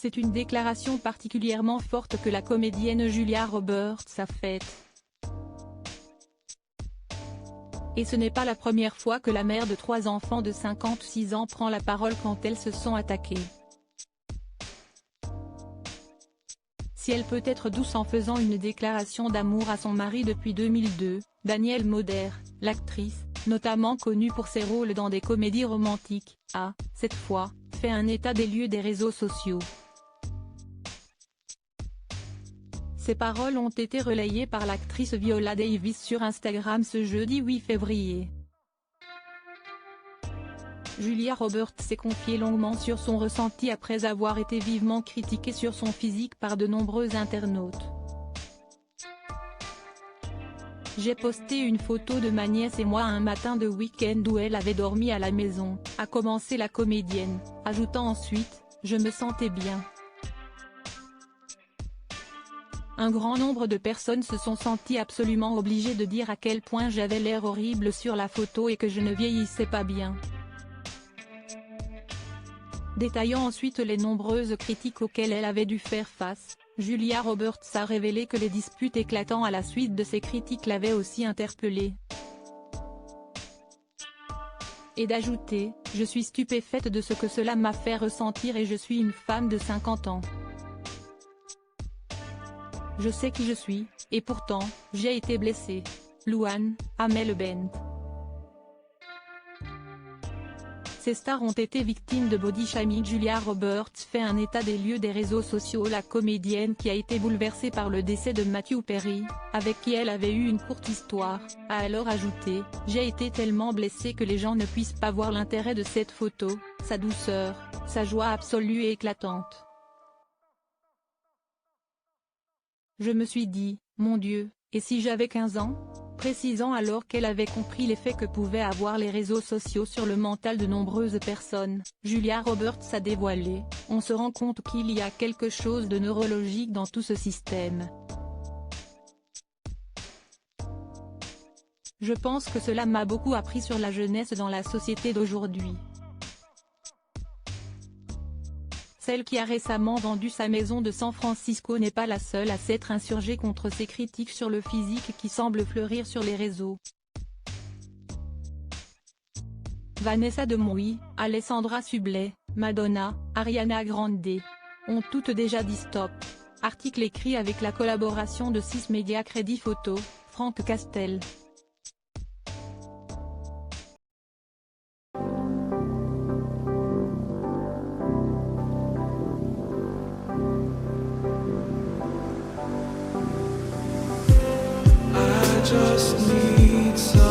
C'est une déclaration particulièrement forte que la comédienne Julia Roberts a faite. Et ce n'est pas la première fois que la mère de 3 enfants de 56 ans prend la parole quand elles se sont attaquées. Si elle peut être douce en faisant une déclaration d'amour à son mari depuis 2002, Danielle Moder, l'actrice, notamment connue pour ses rôles dans des comédies romantiques, a, cette fois, fait un état des lieux des réseaux sociaux. Ces paroles ont été relayées par l'actrice Viola Davis sur Instagram ce jeudi 8 février. Julia Roberts s'est confiée longuement sur son ressenti après avoir été vivement critiquée sur son physique par de nombreux internautes. J'ai posté une photo de ma nièce et moi un matin de week-end où elle avait dormi à la maison, a commencé la comédienne, ajoutant ensuite « Je me sentais bien ». Un grand nombre de personnes se sont senties absolument obligées de dire à quel point j'avais l'air horrible sur la photo et que je ne vieillissais pas bien. Détaillant ensuite les nombreuses critiques auxquelles elle avait dû faire face, Julia Roberts a révélé que les disputes éclatant à la suite de ces critiques l'avaient aussi interpellée. Et d'ajouter « Je suis stupéfaite de ce que cela m'a fait ressentir et je suis une femme de 50 ans. Je sais qui je suis, et pourtant, j'ai été blessée. » Luan, Amel Bent. Ces stars ont été victimes de body shaming. Julia Roberts fait un état des lieux des réseaux sociaux. La comédienne qui a été bouleversée par le décès de Matthew Perry, avec qui elle avait eu une courte histoire, a alors ajouté « J'ai été tellement blessée que les gens ne puissent pas voir l'intérêt de cette photo, sa douceur, sa joie absolue et éclatante. Je me suis dit, mon Dieu, et si j'avais 15 ans ?» Précisant alors qu'elle avait compris l'effet que pouvaient avoir les réseaux sociaux sur le mental de nombreuses personnes, Julia Roberts a dévoilé « On se rend compte qu'il y a quelque chose de neurologique dans tout ce système. Je pense que cela m'a beaucoup appris sur la jeunesse dans la société d'aujourd'hui. Celle qui a récemment vendu sa maison de San Francisco n'est pas la seule à s'être insurgée contre ces critiques sur le physique qui semblent fleurir sur les réseaux. Vanessa de Mouy, Alessandra Sublet, Madonna, Ariana Grande ont toutes déjà dit stop. Article écrit avec la collaboration de 6 médias Crédit Photo, Franck Castel. Just need some